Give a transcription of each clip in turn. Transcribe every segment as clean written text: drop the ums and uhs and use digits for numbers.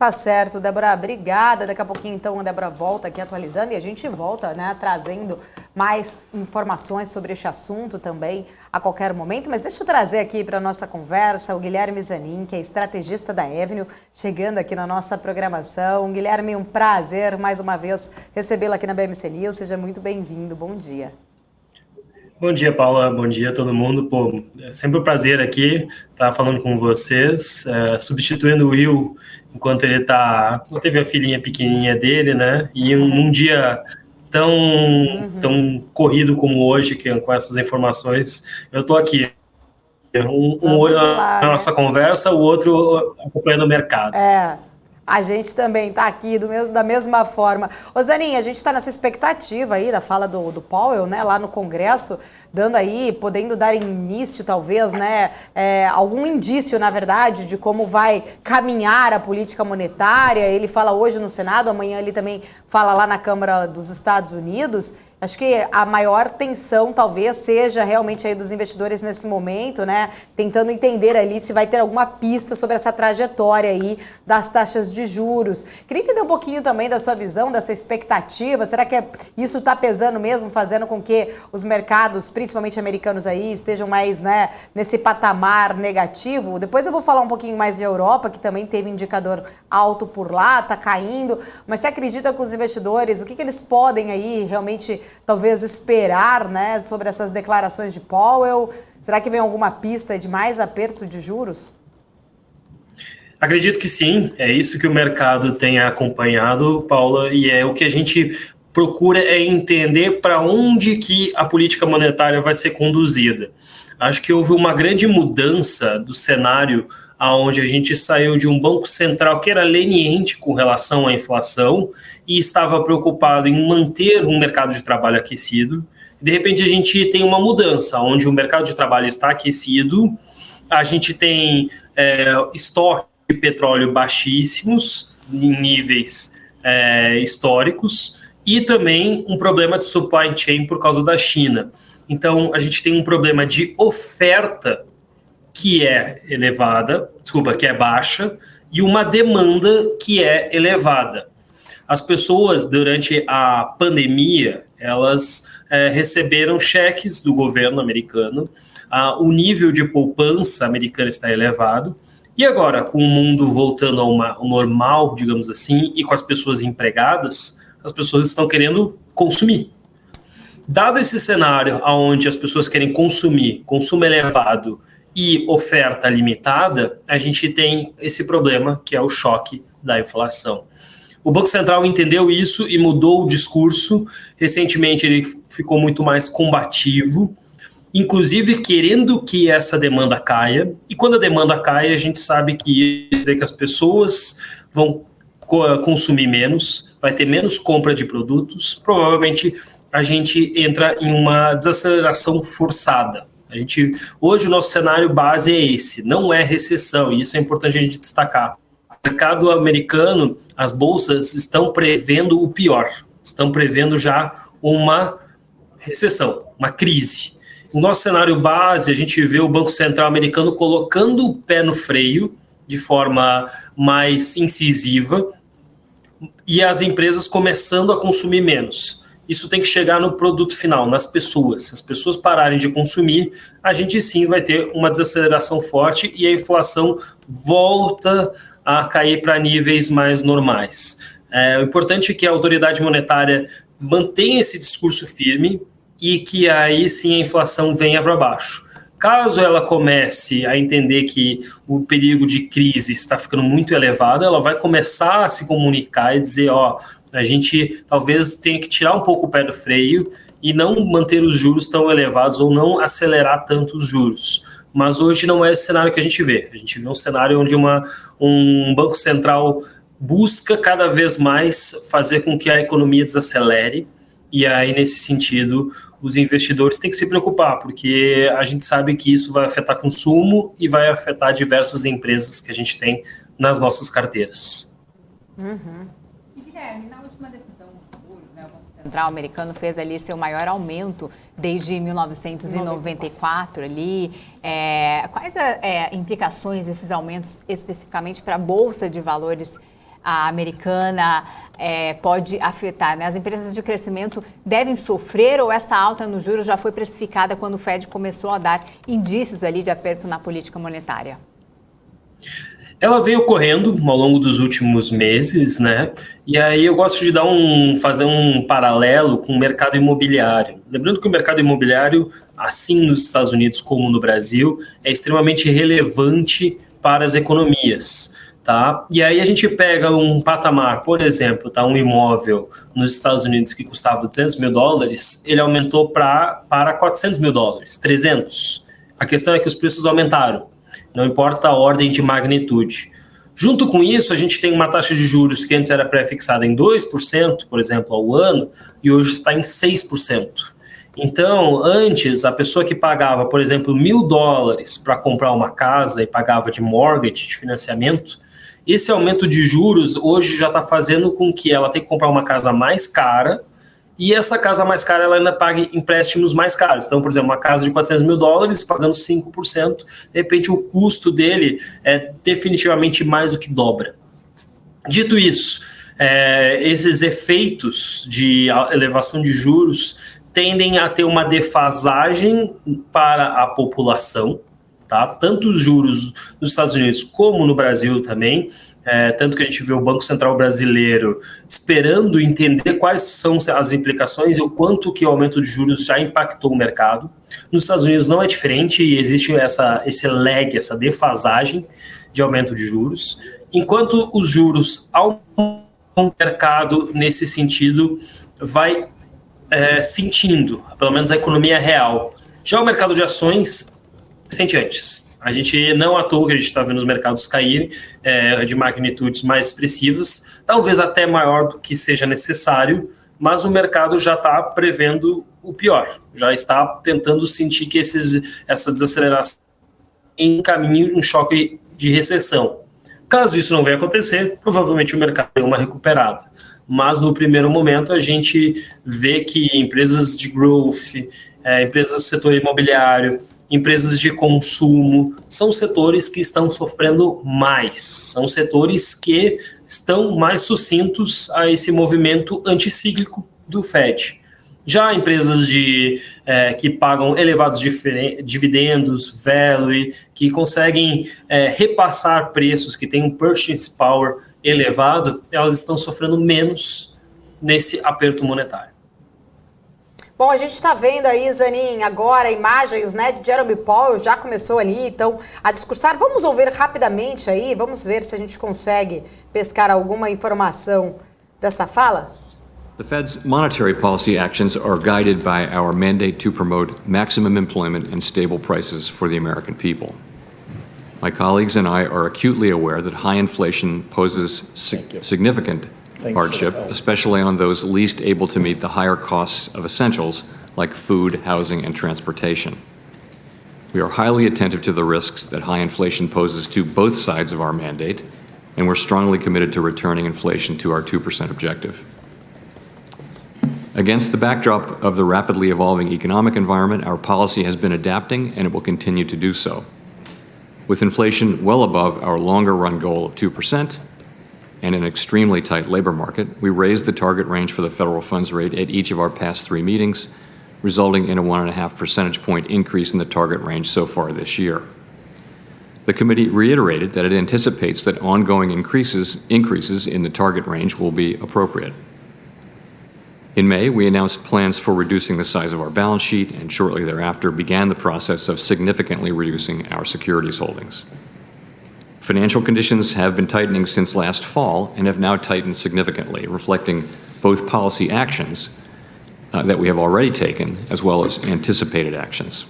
Tá certo, Débora, obrigada. Daqui a pouquinho, então, a Débora volta aqui atualizando e a gente volta, né, trazendo mais informações sobre este assunto também a qualquer momento. Mas deixa eu trazer aqui para a nossa conversa o Guilherme Zanin, que é estrategista da Avenue, chegando aqui na nossa programação. Guilherme, um prazer mais uma vez recebê-lo aqui na BMC News. Seja muito bem-vindo. Bom dia. Bom dia, Paula. Bom dia a todo mundo. Pô, é sempre um prazer aqui estar falando com vocês, substituindo o Will enquanto ele teve a filhinha pequenininha dele, né? E num dia tão corrido como hoje, com essas informações, eu tô aqui. Um olho na nossa conversa, o outro acompanhando o mercado. A gente também está aqui da mesma forma. Ô Zanin, a gente está nessa expectativa aí da fala do Powell, né, lá no Congresso, podendo dar início, talvez, né, algum indício, na verdade, de como vai caminhar a política monetária. Ele fala hoje no Senado, amanhã ele também fala lá na Câmara dos Estados Unidos. Acho que a maior tensão talvez seja realmente aí dos investidores nesse momento, né? Tentando entender ali se vai ter alguma pista sobre essa trajetória aí das taxas de juros. Queria entender um pouquinho também da sua visão, dessa expectativa. Será que isso está pesando mesmo, fazendo com que os mercados, principalmente americanos aí, estejam mais, né, nesse patamar negativo? Depois eu vou falar um pouquinho mais de Europa, que também teve indicador alto por lá, está caindo. Mas você acredita que os investidores, o que eles podem aí realmente talvez esperar, né, sobre essas declarações de Powell? Será que vem alguma pista de mais aperto de juros? Acredito que sim, é isso que o mercado tem acompanhado, Paula, e é o que a gente procura entender para onde que a política monetária vai ser conduzida. Acho que houve uma grande mudança do cenário onde a gente saiu de um banco central que era leniente com relação à inflação e estava preocupado em manter um mercado de trabalho aquecido. De repente, a gente tem uma mudança, onde o mercado de trabalho está aquecido, a gente tem estoque de petróleo baixíssimos, em níveis históricos, e também um problema de supply chain por causa da China. Então, a gente tem um problema de oferta que é baixa, e uma demanda que é elevada. As pessoas, durante a pandemia, elas receberam cheques do governo americano, o nível de poupança americana está elevado, e agora, com o mundo voltando ao normal, digamos assim, e com as pessoas empregadas, as pessoas estão querendo consumir. Dado esse cenário onde as pessoas querem consumir, consumo elevado e oferta limitada, a gente tem esse problema que é o choque da inflação. O Banco Central entendeu isso e mudou o discurso. Recentemente ele ficou muito mais combativo, inclusive querendo que essa demanda caia. E quando a demanda cai, a gente sabe que quer dizer que as pessoas vão consumir menos, vai ter menos compra de produtos, provavelmente a gente entra em uma desaceleração forçada. Hoje o nosso cenário base é esse, não é recessão, e isso é importante a gente destacar. O mercado americano, as bolsas estão prevendo o pior, estão prevendo já uma recessão, uma crise. No nosso cenário base, a gente vê o Banco Central americano colocando o pé no freio de forma mais incisiva e as empresas começando a consumir menos. Isso tem que chegar no produto final, nas pessoas. Se as pessoas pararem de consumir, a gente sim vai ter uma desaceleração forte e a inflação volta a cair para níveis mais normais. O importante é que a autoridade monetária mantenha esse discurso firme e que aí sim a inflação venha para baixo. Caso ela comece a entender que o perigo de crise está ficando muito elevado, ela vai começar a se comunicar e dizer, a gente talvez tenha que tirar um pouco o pé do freio e não manter os juros tão elevados ou não acelerar tanto os juros. Mas hoje não é esse cenário que a gente vê. A gente vê um cenário onde um banco central busca cada vez mais fazer com que a economia desacelere. E aí, nesse sentido, os investidores têm que se preocupar, porque a gente sabe que isso vai afetar consumo e vai afetar diversas empresas que a gente tem nas nossas carteiras. E Guilherme, na última decisão de juros, né, o Banco Central americano fez ali seu maior aumento desde 1994 ali. Quais implicações desses aumentos especificamente para a Bolsa de Valores americana pode afetar, né? As empresas de crescimento devem sofrer ou essa alta no juros já foi precificada quando o Fed começou a dar indícios ali de aperto na política monetária? Ela vem ocorrendo ao longo dos últimos meses, né? E aí eu gosto de fazer um paralelo com o mercado imobiliário. Lembrando que o mercado imobiliário, assim nos Estados Unidos como no Brasil, é extremamente relevante para as economias, tá? E aí a gente pega um patamar, por exemplo, tá? Um imóvel nos Estados Unidos que custava $200 mil, ele aumentou para $400 mil, 300. A questão é que os preços aumentaram. Não importa a ordem de magnitude. Junto com isso, a gente tem uma taxa de juros que antes era pré-fixada em 2%, por exemplo, ao ano, e hoje está em 6%. Então, antes, a pessoa que pagava, por exemplo, $1.000 para comprar uma casa e pagava de mortgage, de financiamento, esse aumento de juros hoje já está fazendo com que ela tenha que comprar uma casa mais cara, e essa casa mais cara, ela ainda paga empréstimos mais caros. Então, por exemplo, uma casa de $400 mil, pagando 5%, de repente o custo dele é definitivamente mais do que dobra. Dito isso, esses efeitos de elevação de juros tendem a ter uma defasagem para a população, tá? Tanto os juros nos Estados Unidos como no Brasil também, tanto que a gente vê o Banco Central brasileiro esperando entender quais são as implicações e o quanto que o aumento de juros já impactou o mercado. Nos Estados Unidos não é diferente e existe esse lag, essa defasagem de aumento de juros, enquanto os juros aumentam, o mercado, nesse sentido, vai sentindo, pelo menos a economia real. Já o mercado de ações sente antes. A gente não à toa que a gente está vendo os mercados caírem de magnitudes mais expressivas, talvez até maior do que seja necessário, mas o mercado já está prevendo o pior, já está tentando sentir que essa desaceleração encaminhe um choque de recessão. Caso isso não venha acontecer, provavelmente o mercado deu uma recuperada. Mas no primeiro momento a gente vê que empresas de growth, empresas do setor imobiliário, empresas de consumo, são setores que estão sofrendo mais, são setores que estão mais sucintos a esse movimento anticíclico do Fed. Já empresas que pagam elevados dividendos, value, que conseguem repassar preços, que têm um purchasing power elevado, elas estão sofrendo menos nesse aperto monetário. Bom, a gente está vendo aí, Zanin, agora imagens, né, de Jerome Powell, já começou ali, então, a discursar. Vamos ouvir rapidamente aí, vamos ver se a gente consegue pescar alguma informação dessa fala? The Fed's monetary policy actions are guided by our mandate to promote maximum employment and stable prices for the American people. My colleagues and I are acutely aware that high inflation poses significant hardship, especially on those least able to meet the higher costs of essentials like food, housing, and transportation. We are highly attentive to the risks that high inflation poses to both sides of our mandate, and we're strongly committed to returning inflation to our 2% objective. Against the backdrop of the rapidly evolving economic environment, our policy has been adapting, and it will continue to do so. With inflation well above our longer-run goal of 2%, and an extremely tight labor market, we raised the target range for the federal funds rate at each of our past 3 meetings, resulting in a 1.5 percentage point increase in the target range so far this year. The committee reiterated that it anticipates that ongoing increases in the target range will be appropriate. In May, we announced plans for reducing the size of our balance sheet, and shortly thereafter began the process of significantly reducing our securities holdings. Financial conditions have been tightening since last fall and have now tightened significantly, reflecting both policy actions that we have already taken, as well as anticipated actions.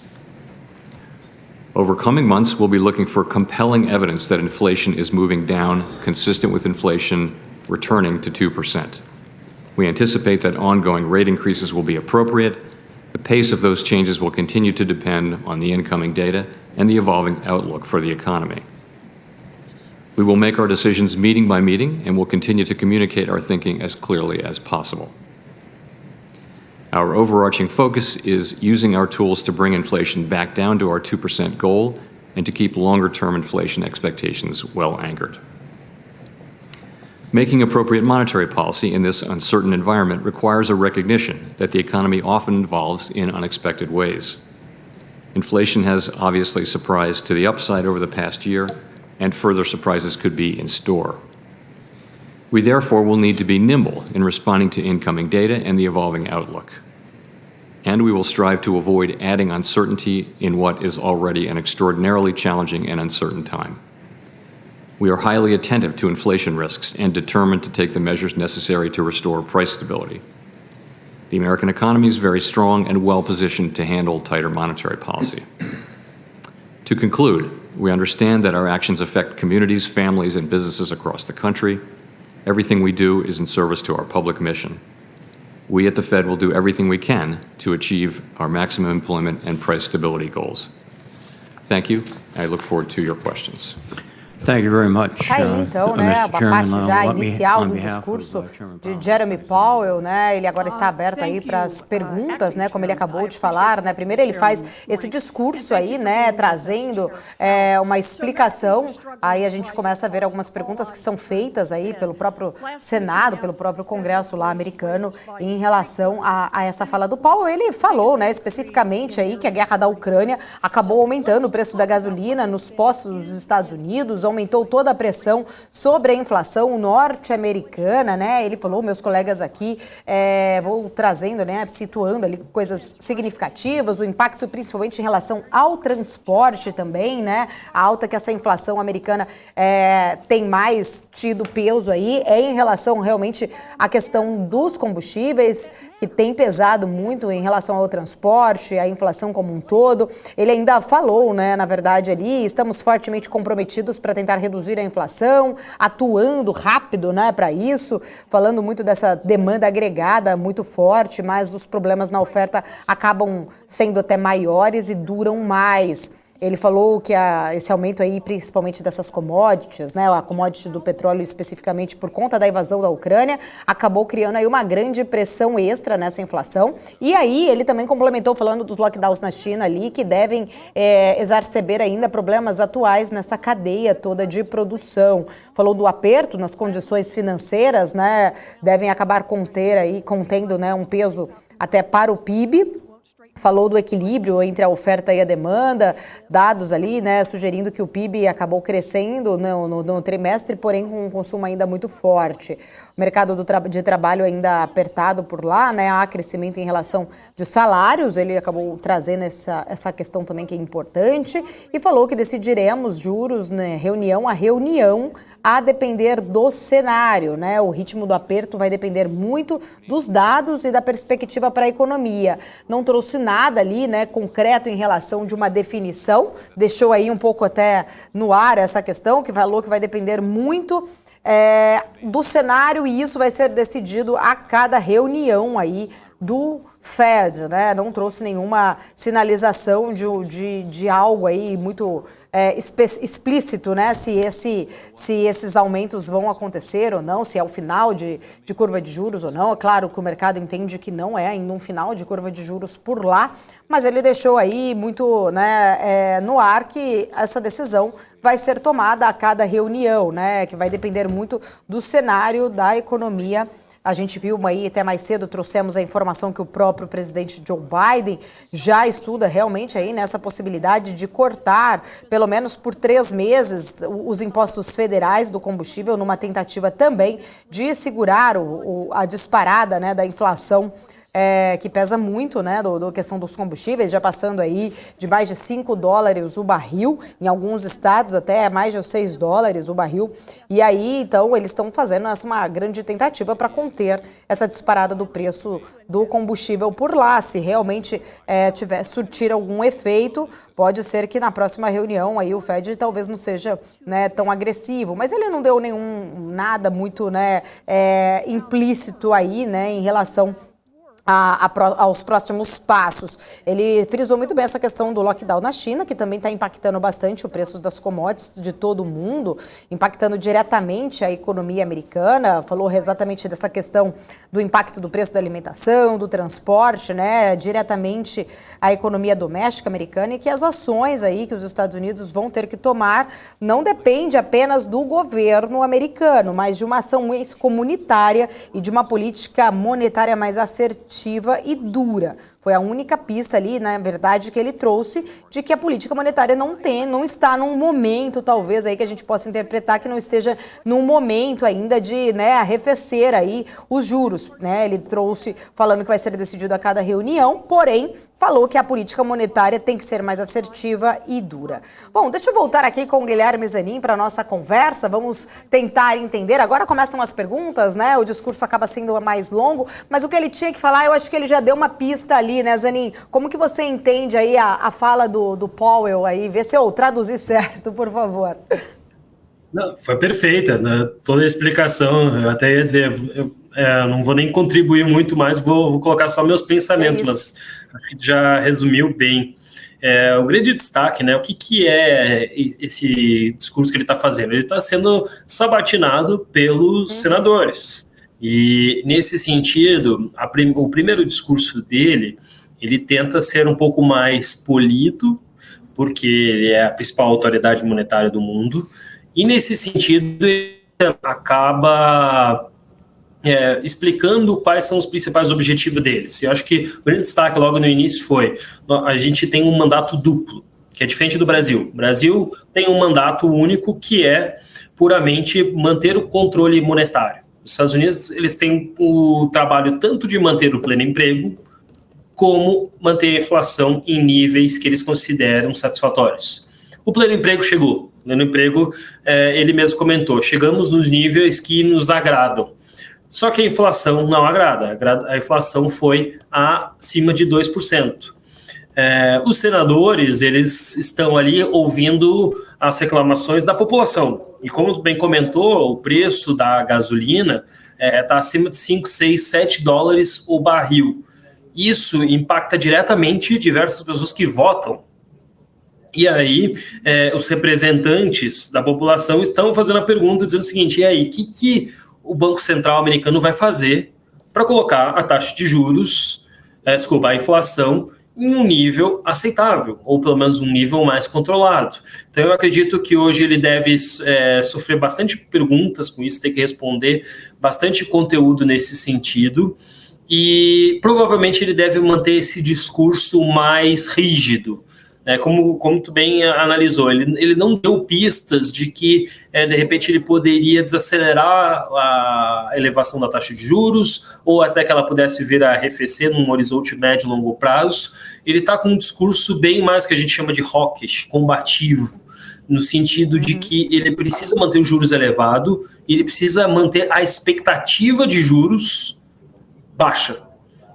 Over coming months, we'll be looking for compelling evidence that inflation is moving down, consistent with inflation returning to 2%. We anticipate that ongoing rate increases will be appropriate. The pace of those changes will continue to depend on the incoming data and the evolving outlook for the economy. We will make our decisions meeting by meeting, and will continue to communicate our thinking as clearly as possible. Our overarching focus is using our tools to bring inflation back down to our 2% goal and to keep longer-term inflation expectations well anchored. Making appropriate monetary policy in this uncertain environment requires a recognition that the economy often evolves in unexpected ways. Inflation has obviously surprised to the upside over the past year, and further surprises could be in store. We therefore will need to be nimble in responding to incoming data and the evolving outlook. And we will strive to avoid adding uncertainty in what is already an extraordinarily challenging and uncertain time. We are highly attentive to inflation risks and determined to take the measures necessary to restore price stability. The American economy is very strong and well-positioned to handle tighter monetary policy. To conclude, we understand that our actions affect communities, families, and businesses across the country. Everything we do is in service to our public mission. We at the Fed will do everything we can to achieve our maximum employment and price stability goals. Thank you. I look forward to your questions. Thank you very much, Tá aí, então, né, a Mr. Chairman. parte já Let me, inicial on do behalf discurso of, Chairman de Powell. Jeremy Powell, né, ele agora está aberto aí para as perguntas, né, como ele acabou de falar, né, primeiro ele faz esse discurso aí, né, trazendo uma explicação, aí a gente começa a ver algumas perguntas que são feitas aí pelo próprio Senado, pelo próprio Congresso lá americano em relação a essa fala do Powell. Ele falou, né, especificamente aí que a guerra da Ucrânia acabou aumentando o preço da gasolina nos postos dos Estados Unidos, aumentou toda a pressão sobre a inflação norte-americana, né? Ele falou, meus colegas aqui, vou trazendo, né, situando ali coisas significativas, o impacto principalmente em relação ao transporte também, né? A alta que essa inflação americana tem mais tido peso aí em relação realmente à questão dos combustíveis, que tem pesado muito em relação ao transporte, à inflação como um todo. Ele ainda falou, né, na verdade ali, estamos fortemente comprometidos para tentar reduzir a inflação, atuando rápido, né, para isso, falando muito dessa demanda agregada muito forte, mas os problemas na oferta acabam sendo até maiores e duram mais. Ele falou que esse aumento aí, principalmente dessas commodities, né, a commodity do petróleo especificamente por conta da invasão da Ucrânia, acabou criando aí uma grande pressão extra nessa inflação. E aí ele também complementou falando dos lockdowns na China ali, que devem exacerbar ainda problemas atuais nessa cadeia toda de produção. Falou do aperto nas condições financeiras, né, devem acabar contendo, né, um peso até para o PIB. Falou do equilíbrio entre a oferta e a demanda, dados ali, né, sugerindo que o PIB acabou crescendo no trimestre, porém com um consumo ainda muito forte. O mercado de trabalho ainda apertado por lá, né, há crescimento em relação de salários, ele acabou trazendo essa questão também que é importante, e falou que decidiremos juros, né, reunião a reunião, a depender do cenário, né? O ritmo do aperto vai depender muito dos dados e da perspectiva para a economia. Não trouxe nada ali, né, concreto em relação de uma definição, deixou aí um pouco até no ar essa questão, que falou que vai depender muito do cenário e isso vai ser decidido a cada reunião aí do Fed, né? Não trouxe nenhuma sinalização de algo aí muito explícito, né? Se esses aumentos vão acontecer ou não, se é o final de curva de juros ou não. É claro que o mercado entende que não é ainda um final de curva de juros por lá, mas ele deixou aí muito, né, no ar que essa decisão vai ser tomada a cada reunião, né? Que vai depender muito do cenário da economia. A gente viu aí até mais cedo, trouxemos a informação que o próprio presidente Joe Biden já estuda realmente aí nessa possibilidade de cortar, pelo menos por 3 meses, os impostos federais do combustível, numa tentativa também de segurar a disparada, né, da inflação. Que pesa muito, né, da questão dos combustíveis, já passando aí de mais de $5 o barril, em alguns estados até mais de $6 o barril, e aí, então, eles estão fazendo uma grande tentativa para conter essa disparada do preço do combustível por lá. Se realmente surtir algum efeito, pode ser que na próxima reunião aí o Fed talvez não seja, né, tão agressivo, mas ele não deu nada muito, né, implícito aí, né, em relação aos próximos passos. Ele frisou muito bem essa questão do lockdown na China, que também está impactando bastante o preço das commodities de todo o mundo, impactando diretamente a economia americana. Falou exatamente dessa questão do impacto do preço da alimentação, do transporte, né, diretamente a economia doméstica americana, e que as ações aí que os Estados Unidos vão ter que tomar não depende apenas do governo americano, mas de uma ação comunitária e de uma política monetária mais assertiva e dura. Foi a única pista ali, na verdade, que ele trouxe de que a política monetária não está num momento, talvez, aí que a gente possa interpretar que não esteja num momento ainda de, né, arrefecer aí os juros, né? Ele trouxe falando que vai ser decidido a cada reunião, porém, falou que a política monetária tem que ser mais assertiva e dura. Bom, deixa eu voltar aqui com o Guilherme Zanin para a nossa conversa. Vamos tentar entender. Agora começam as perguntas, né? O discurso acaba sendo mais longo, mas o que ele tinha que falar, eu acho que ele já deu uma pista ali, né, Zanin? Como que você entende aí a fala do Powell aí? Vê se eu traduzi certo, por favor. Não, foi perfeita, né? Toda a explicação. Eu até ia dizer, não vou nem contribuir muito mais, vou colocar só meus pensamentos, mas acho que já resumiu bem. O grande destaque, né? O que é esse discurso que ele está fazendo? Ele está sendo sabatinado pelos senadores. E, nesse sentido, o primeiro discurso dele, ele tenta ser um pouco mais polido, porque ele é a principal autoridade monetária do mundo, e, nesse sentido, ele acaba explicando quais são os principais objetivos deles. Eu acho que o grande destaque logo no início foi: a gente tem um mandato duplo, que é diferente do Brasil. O Brasil tem um mandato único, que é puramente manter o controle monetário. Os Estados Unidos, eles têm o trabalho tanto de manter o pleno emprego, como manter a inflação em níveis que eles consideram satisfatórios. O pleno emprego chegou. O pleno emprego, ele mesmo comentou, chegamos nos níveis que nos agradam. Só que a inflação não agrada. A inflação foi acima de 2%. Os senadores, eles estão ali ouvindo as reclamações da população. E como bem comentou, o preço da gasolina está acima de 5, 6, 7 dólares o barril. Isso impacta diretamente diversas pessoas que votam. E aí, os representantes da população estão fazendo a pergunta, dizendo o seguinte: e aí, o que o Banco Central americano vai fazer para colocar a taxa de juros, a inflação, em um nível aceitável, ou pelo menos um nível mais controlado? Então eu acredito que hoje ele deve sofrer bastante perguntas com isso, ter que responder bastante conteúdo nesse sentido, e provavelmente ele deve manter esse discurso mais rígido. Como tu bem analisou, ele não deu pistas de que, de repente, ele poderia desacelerar a elevação da taxa de juros, ou até que ela pudesse vir a arrefecer num horizonte médio e longo prazo. Ele está com um discurso bem mais que a gente chama de hawkish, combativo, no sentido de que ele precisa manter os juros elevados, e ele precisa manter a expectativa de juros baixa.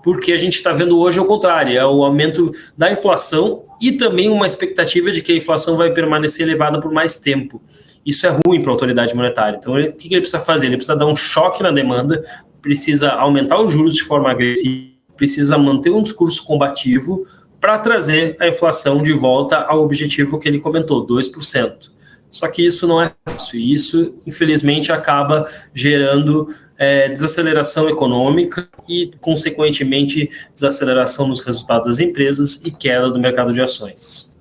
Porque a gente está vendo hoje ao contrário, é o aumento da inflação e também uma expectativa de que a inflação vai permanecer elevada por mais tempo. Isso é ruim para a autoridade monetária. Então, o que ele precisa fazer? Ele precisa dar um choque na demanda, precisa aumentar os juros de forma agressiva, precisa manter um discurso combativo para trazer a inflação de volta ao objetivo que ele comentou, 2%. Só que isso não é fácil, e isso, infelizmente, acaba gerando desaceleração econômica e, consequentemente, desaceleração nos resultados das empresas e queda do mercado de ações.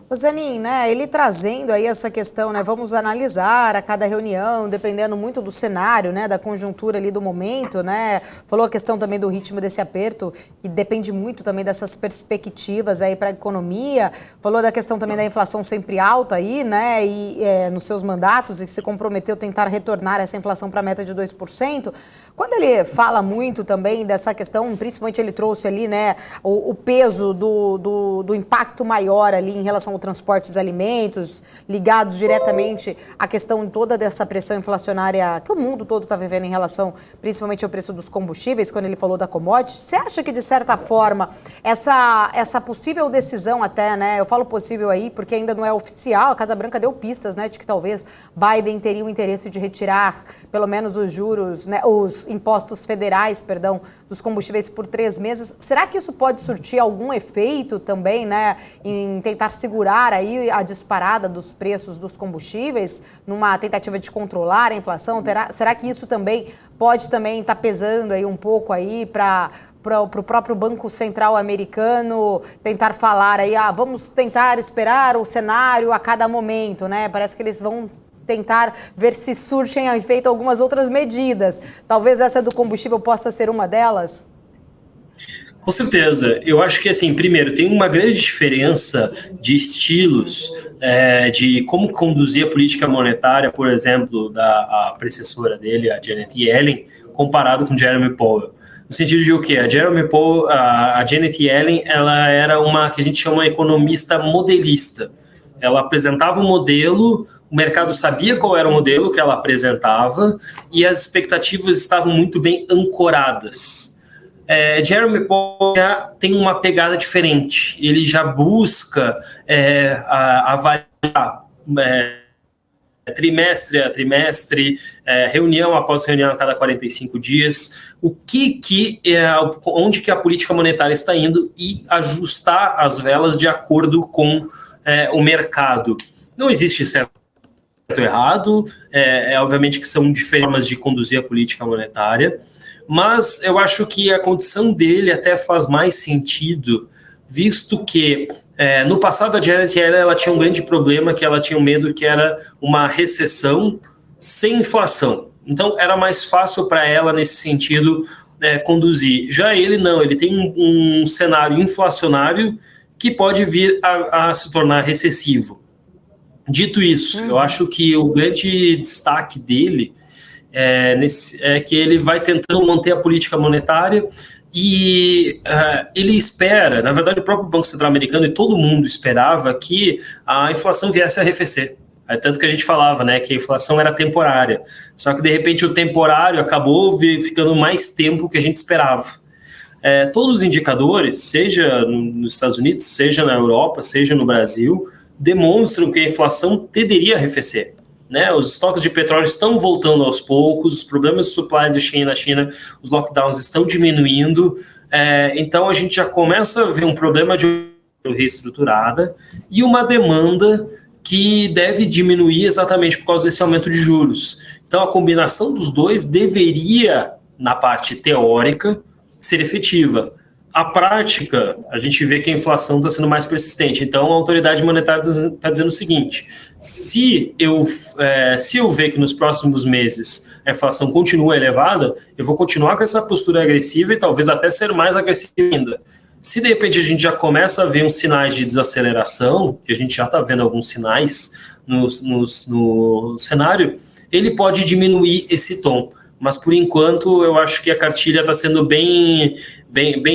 O Zanin, né, ele trazendo aí essa questão, né, vamos analisar a cada reunião, dependendo muito do cenário, né, da conjuntura ali do momento, né, falou a questão também do ritmo desse aperto, que depende muito também dessas perspectivas aí para a economia, falou da questão também da inflação sempre alta aí, né, e nos seus mandatos, e se comprometeu a tentar retornar essa inflação para a meta de 2%. Quando ele fala muito também dessa questão, principalmente ele trouxe ali, né, o peso do impacto maior ali em relação ao transporte dos alimentos, ligados diretamente à questão toda dessa pressão inflacionária que o mundo todo está vivendo em relação principalmente ao preço dos combustíveis, quando ele falou da commodity. Você acha que, de certa forma, essa possível decisão até, né, eu falo possível aí porque ainda não é oficial, a Casa Branca deu pistas, né, de que talvez Biden teria o interesse de retirar pelo menos os juros, né, os impostos federais, perdão, dos combustíveis por 3 meses. Será que isso pode surtir algum efeito também, né, em tentar segurar aí a disparada dos preços dos combustíveis, numa tentativa de controlar a inflação? Será que isso também pode também estar pesando aí um pouco aí para o próprio Banco Central americano tentar falar aí, vamos tentar esperar o cenário a cada momento, né? Parece que eles vão tentar ver se surgem efeito algumas outras medidas. Talvez essa do combustível possa ser uma delas? Com certeza. Eu acho que, assim, primeiro, tem uma grande diferença de estilos, de como conduzir a política monetária, por exemplo, da predecessora dele, a Janet Yellen, comparado com Jeremy Powell. No sentido de o quê? A Jeremy Powell, a Janet Yellen, ela era uma que a gente chama economista modelista. Ela apresentava um modelo, o mercado sabia qual era o modelo que ela apresentava e as expectativas estavam muito bem ancoradas. Jeremy Powell já tem uma pegada diferente. Ele já busca avaliar trimestre a trimestre, reunião após reunião a cada 45 dias, onde que a política monetária está indo e ajustar as velas de acordo com o mercado. Não existe certo ou errado, obviamente que são diferentes formas de conduzir a política monetária, mas eu acho que a condição dele até faz mais sentido, visto que no passado a Janet Yellen ela tinha um grande problema, que ela tinha um medo que era uma recessão sem inflação. Então era mais fácil para ela nesse sentido conduzir. Já ele não, ele tem um cenário inflacionário que pode vir a se tornar recessivo. Dito isso, eu acho que o grande destaque dele é que ele vai tentando manter a política monetária e ele espera, na verdade o próprio Banco Central americano e todo mundo esperava que a inflação viesse a arrefecer. Tanto que a gente falava, né, que a inflação era temporária. Só que de repente o temporário acabou ficando mais tempo que a gente esperava. Todos os indicadores, seja nos Estados Unidos, seja na Europa, seja no Brasil, demonstram que a inflação tenderia a arrefecer. Né? Os estoques de petróleo estão voltando aos poucos, os problemas de supply na China, os lockdowns estão diminuindo, então a gente já começa a ver um problema de reestruturada e uma demanda que deve diminuir exatamente por causa desse aumento de juros. Então a combinação dos dois deveria, na parte teórica, ser efetiva. A prática, a gente vê que a inflação está sendo mais persistente. Então, a autoridade monetária está dizendo o seguinte: se eu ver que nos próximos meses a inflação continua elevada, eu vou continuar com essa postura agressiva e talvez até ser mais agressiva ainda. Se, de repente, a gente já começa a ver uns sinais de desaceleração, que a gente já está vendo alguns sinais no cenário, ele pode diminuir esse tom. Mas, por enquanto, eu acho que a cartilha está sendo bem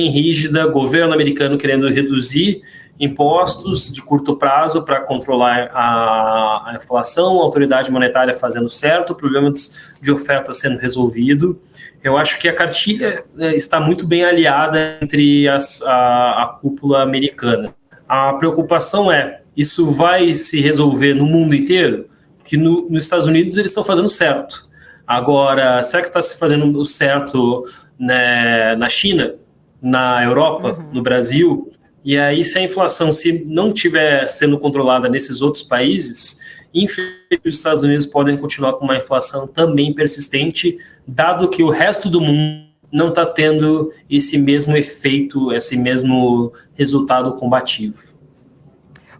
rígida, governo americano querendo reduzir impostos de curto prazo para controlar a inflação, a autoridade monetária fazendo certo, problemas de oferta sendo resolvido. Eu acho que a cartilha está muito bem aliada entre a cúpula americana. A preocupação isso vai se resolver no mundo inteiro? Porque nos Estados Unidos eles estão fazendo certo. Agora, será que está se fazendo o certo, né, na China, na Europa, no Brasil? E aí, se a inflação não estiver sendo controlada nesses outros países, infelizmente os Estados Unidos podem continuar com uma inflação também persistente, dado que o resto do mundo não está tendo esse mesmo efeito, esse mesmo resultado combativo.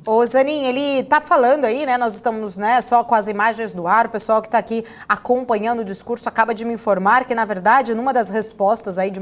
Ô Zanin, ele está falando aí, né, nós estamos, né, só com as imagens do ar, o pessoal que está aqui acompanhando o discurso acaba de me informar que, na verdade, numa das respostas aí de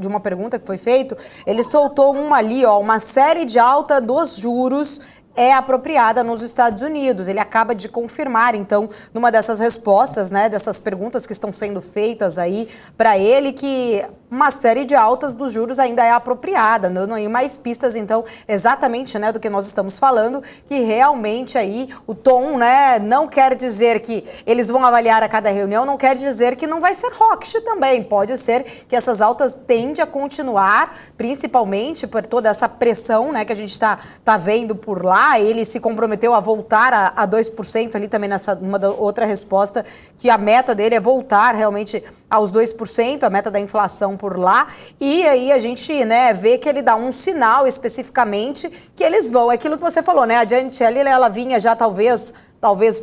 uma pergunta que foi feita, ele soltou uma série de alta dos juros é apropriada nos Estados Unidos. Ele acaba de confirmar, então, numa dessas respostas, né, dessas perguntas que estão sendo feitas aí para ele, que uma série de altas dos juros ainda é apropriada, dando aí mais pistas, então, exatamente, né, do que nós estamos falando, que realmente aí o tom, né, não quer dizer que eles vão avaliar a cada reunião, não quer dizer que não vai ser hawkish também, pode ser que essas altas tendem a continuar, principalmente por toda essa pressão, né, que a gente tá vendo por lá. Ele se comprometeu a voltar a 2% ali também nessa outra resposta, que a meta dele é voltar realmente aos 2%, a meta da inflação por lá, e aí a gente, né, vê que ele dá um sinal especificamente que eles vão, é aquilo que você falou, né, a Janet Yellen, ela vinha já talvez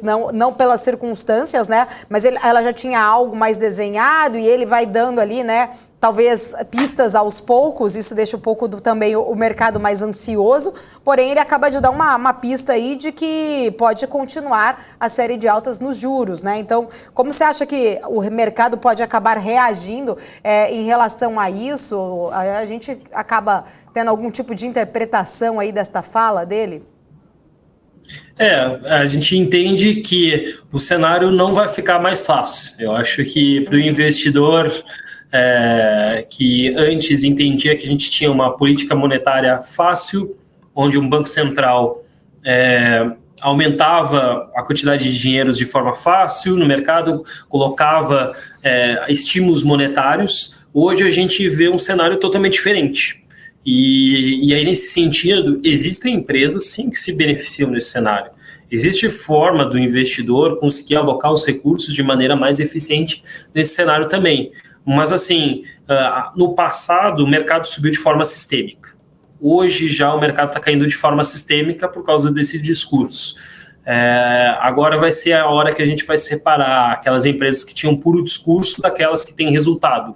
não pelas circunstâncias, né, mas ela já tinha algo mais desenhado e ele vai dando ali, né, talvez pistas aos poucos, isso deixa um pouco também o mercado mais ansioso, porém ele acaba de dar uma pista aí de que pode continuar a série de altas nos juros, né, então como você acha que o mercado pode acabar reagindo em relação a isso? A gente acaba tendo algum tipo de interpretação aí desta fala dele? A gente entende que o cenário não vai ficar mais fácil. Eu acho que para o investidor que antes entendia que a gente tinha uma política monetária fácil, onde um banco central aumentava a quantidade de dinheiros de forma fácil no mercado, colocava estímulos monetários, hoje a gente vê um cenário totalmente diferente. E aí, nesse sentido, existem empresas, sim, que se beneficiam desse cenário. Existe forma do investidor conseguir alocar os recursos de maneira mais eficiente nesse cenário também. Mas, assim, no passado, o mercado subiu de forma sistêmica. Hoje, já o mercado está caindo de forma sistêmica por causa desse discurso. Agora vai ser a hora que a gente vai separar aquelas empresas que tinham puro discurso daquelas que têm resultado.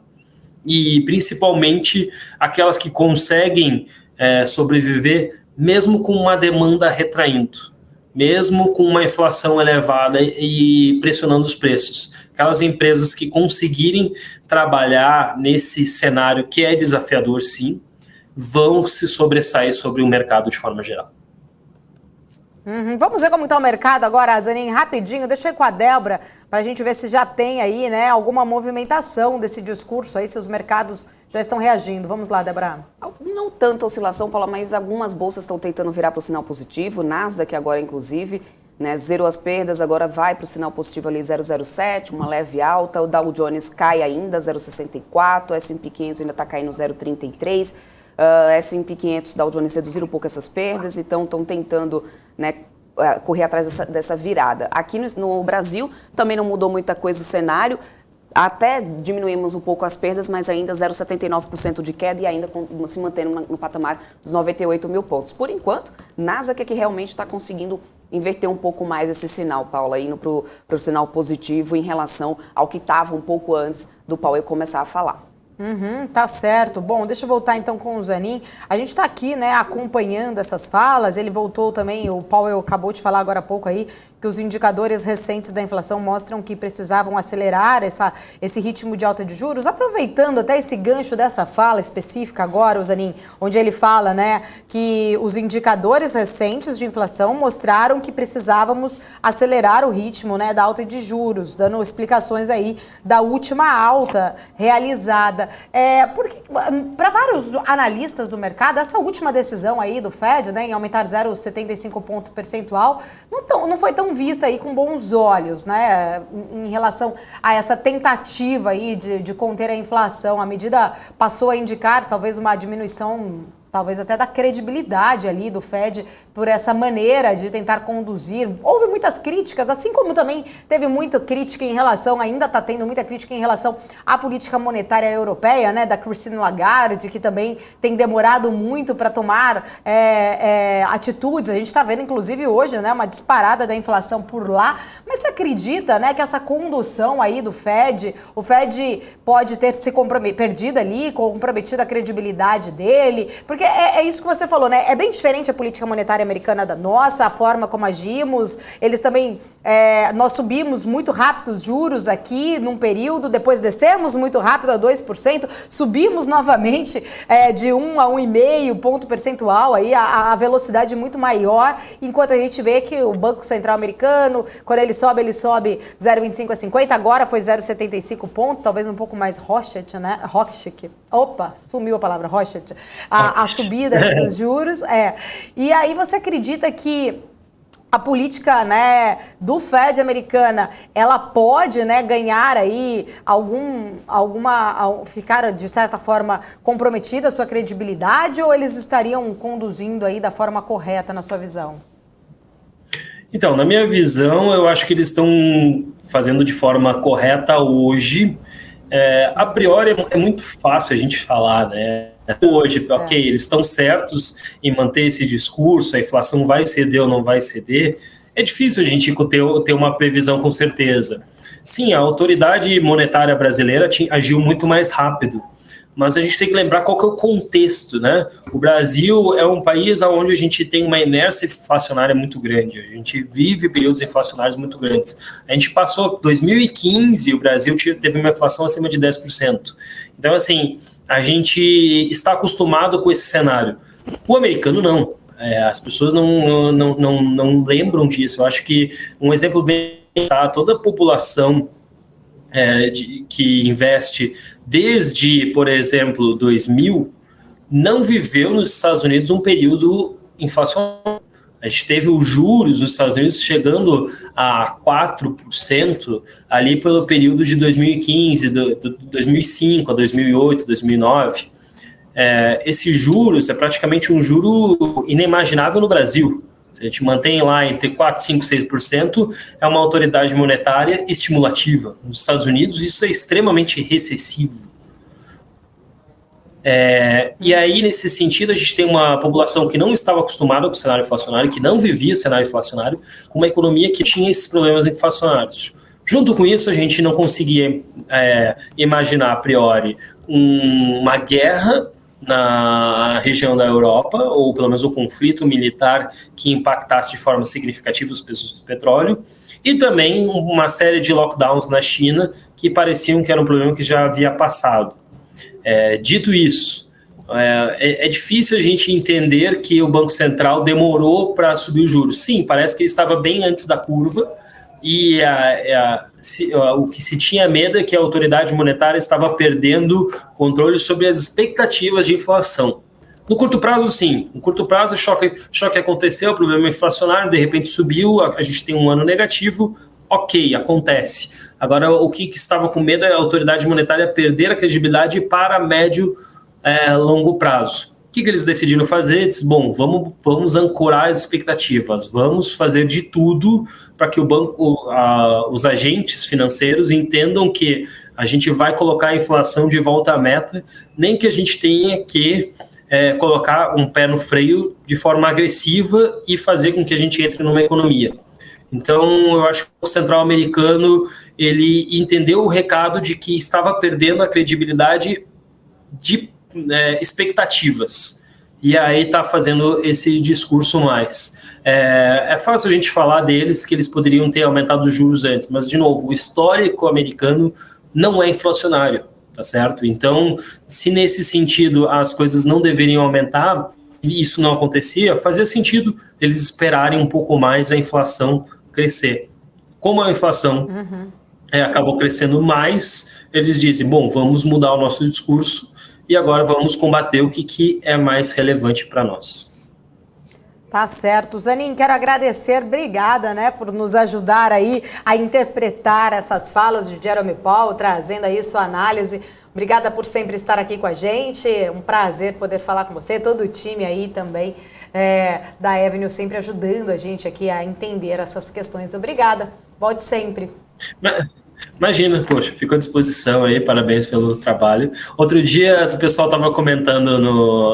E principalmente aquelas que conseguem sobreviver mesmo com uma demanda retraindo, mesmo com uma inflação elevada e pressionando os preços. Aquelas empresas que conseguirem trabalhar nesse cenário que é desafiador, sim, vão se sobressair sobre o mercado de forma geral. Vamos ver como está o mercado agora, Zanin, rapidinho. Deixa eu ir com a Débora para a gente ver se já tem aí, né, alguma movimentação desse discurso aí, se os mercados já estão reagindo. Vamos lá, Débora. Não tanta oscilação, Paula, mas algumas bolsas estão tentando virar para o sinal positivo. Nasdaq agora, inclusive, né, zerou as perdas, agora vai para o sinal positivo ali 0,07, uma leve alta. O Dow Jones cai ainda 0,64, o S&P 500 ainda está caindo 0,33. S&P 500, Dow Jones reduziram um pouco essas perdas, então estão tentando, né, correr atrás dessa virada. Aqui no Brasil também não mudou muita coisa o cenário, até diminuímos um pouco as perdas, mas ainda 0,79% de queda e ainda se mantendo no patamar dos 98 mil pontos. Por enquanto, Nasdaq é que realmente está conseguindo inverter um pouco mais esse sinal, Paula, indo para o sinal positivo em relação ao que estava um pouco antes do Powell começar a falar. Tá certo. Bom, deixa eu voltar então com o Zanin. A gente está aqui, né, acompanhando essas falas. Ele voltou também, o Powell acabou de falar agora há pouco aí, que os indicadores recentes da inflação mostram que precisavam acelerar esse ritmo de alta de juros. Aproveitando até esse gancho dessa fala específica agora, o Zanin, onde ele fala, né, que os indicadores recentes de inflação mostraram que precisávamos acelerar o ritmo, né, da alta de juros, dando explicações aí da última alta realizada. Porque para vários analistas do mercado, essa última decisão aí do Fed, né, em aumentar 0,75 ponto percentual, não foi tão vista aí com bons olhos, né, em relação a essa tentativa aí de conter a inflação. A medida passou a indicar talvez uma diminuição, talvez até da credibilidade ali do Fed por essa maneira de tentar conduzir. Houve muitas críticas, assim como também teve muita crítica em relação, ainda está tendo muita crítica em relação à política monetária europeia, né, da Christine Lagarde, que também tem demorado muito para tomar atitudes. A gente está vendo, inclusive, hoje, né, uma disparada da inflação por lá. Mas você acredita, né, que essa condução aí do Fed, o Fed pode ter se perdido ali, comprometido a credibilidade dele? Porque Porque é isso que você falou, né? É bem diferente a política monetária americana da nossa, a forma como agimos. Eles também, nós subimos muito rápido os juros aqui num período, depois descemos muito rápido a 2%, subimos novamente de 1 a 1,5 ponto percentual, aí a velocidade muito maior, enquanto a gente vê que o Banco Central americano, quando ele sobe 0,25 a 50, agora foi 0,75 ponto, talvez um pouco mais Rothschild, né? Rothschild. Opa, sumiu a palavra Rothschild. A subida dos juros. E aí você acredita que a política, né, do Fed americana, ela pode, né, ganhar aí ficar de certa forma comprometida a sua credibilidade, ou eles estariam conduzindo aí da forma correta na sua visão? Então, na minha visão, eu acho que eles estão fazendo de forma correta hoje. A priori é muito fácil a gente falar, né? Hoje, ok, eles estão certos em manter esse discurso, a inflação vai ceder ou não vai ceder. É difícil a gente ter uma previsão com certeza. Sim, a autoridade monetária brasileira agiu muito mais rápido, mas a gente tem que lembrar qual que é o contexto, né? O Brasil é um país onde a gente tem uma inércia inflacionária muito grande, a gente vive períodos inflacionários muito grandes. A gente passou 2015, o Brasil teve uma inflação acima de 10%. Então, assim, a gente está acostumado com esse cenário. O americano não. As pessoas não lembram disso. Eu acho que um exemplo bem... toda a população que investe desde, por exemplo, 2000, não viveu nos Estados Unidos um período inflacionário. A gente teve os juros nos Estados Unidos chegando a 4% ali pelo período de 2015, 2005 a 2008, 2009. Esses juros é praticamente um juro inimaginável no Brasil. Se a gente mantém lá entre 4%, 5%, 6%, é uma autoridade monetária estimulativa. Nos Estados Unidos, isso é extremamente recessivo. E aí, nesse sentido, a gente tem uma população que não estava acostumada com o cenário inflacionário, que não vivia cenário inflacionário, com uma economia que tinha esses problemas inflacionários. Junto com isso, a gente não conseguia imaginar, a priori, uma guerra na região da Europa, ou pelo menos um conflito militar que impactasse de forma significativa os preços do petróleo, e também uma série de lockdowns na China que pareciam que era um problema que já havia passado. Dito isso, é difícil a gente entender que o Banco Central demorou para subir os juros. Sim, parece que ele estava bem antes da curva, e o que se tinha medo é que a autoridade monetária estava perdendo controle sobre as expectativas de inflação. No curto prazo, sim. No curto prazo, choque aconteceu, o problema inflacionário, de repente subiu, a gente tem um ano negativo, ok, acontece. Agora, o que estava com medo é a autoridade monetária perder a credibilidade para médio longo prazo. O que eles decidiram fazer? Diz, bom, vamos ancorar as expectativas, vamos fazer de tudo para que os agentes financeiros entendam que a gente vai colocar a inflação de volta à meta, nem que a gente tenha que colocar um pé no freio de forma agressiva e fazer com que a gente entre numa economia. Então, eu acho que o central americano ele entendeu o recado de que estava perdendo a credibilidade de expectativas, e aí está fazendo esse discurso mais. É fácil a gente falar deles, que eles poderiam ter aumentado os juros antes, mas, de novo, o histórico americano não é inflacionário, tá certo? Então, se nesse sentido as coisas não deveriam aumentar, e isso não acontecia, fazia sentido eles esperarem um pouco mais a inflação crescer. Como a inflação acabou crescendo mais, eles dizem, bom, vamos mudar o nosso discurso e agora vamos combater o que é mais relevante para nós. Tá certo. Zanin, quero agradecer, obrigada, né, por nos ajudar aí a interpretar essas falas de Jerome Powell, trazendo aí sua análise. Obrigada por sempre estar aqui com a gente, um prazer poder falar com você, todo o time aí também da Avenue sempre ajudando a gente aqui a entender essas questões. Obrigada, volte sempre. Imagina, poxa, fico à disposição aí, parabéns pelo trabalho. Outro dia o pessoal estava comentando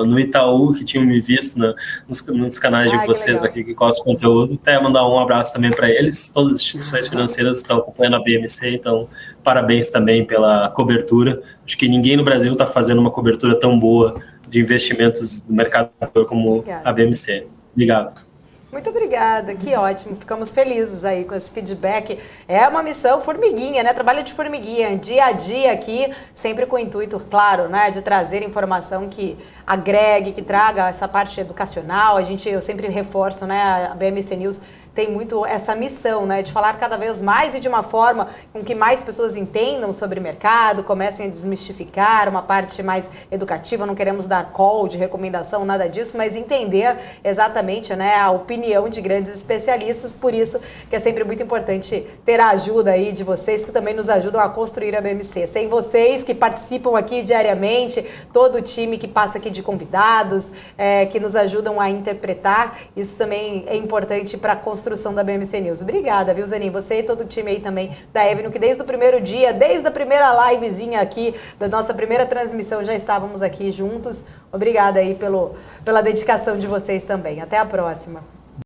no Itaú, que tinham me visto nos canais de vocês aqui que gostam do conteúdo. Até mandar um abraço também para eles. Todas as instituições financeiras estão acompanhando a BMC, então parabéns também pela cobertura. Acho que ninguém no Brasil está fazendo uma cobertura tão boa de investimentos do mercado como a BMC. Obrigado. Muito obrigada, que ótimo, ficamos felizes aí com esse feedback. É uma missão formiguinha, né? Trabalho de formiguinha, dia a dia aqui, sempre com o intuito, claro, né, de trazer informação que agregue, que traga essa parte educacional. Eu sempre reforço, né, a BMC News tem muito essa missão, né, de falar cada vez mais e de uma forma com que mais pessoas entendam sobre mercado, comecem a desmistificar uma parte mais educativa. Não queremos dar call de recomendação, nada disso, mas entender exatamente, né, a opinião de grandes especialistas. Por isso que é sempre muito importante ter a ajuda aí de vocês, que também nos ajudam a construir a BMC. Sem vocês que participam aqui diariamente, todo o time que passa aqui de convidados, que nos ajudam a interpretar, isso também é importante para a construção da BMC News. Obrigada, viu, Zanin? Você e todo o time aí também da Avenue, que desde o primeiro dia, desde a primeira livezinha aqui, da nossa primeira transmissão, já estávamos aqui juntos. Obrigada aí pela dedicação de vocês também. Até a próxima.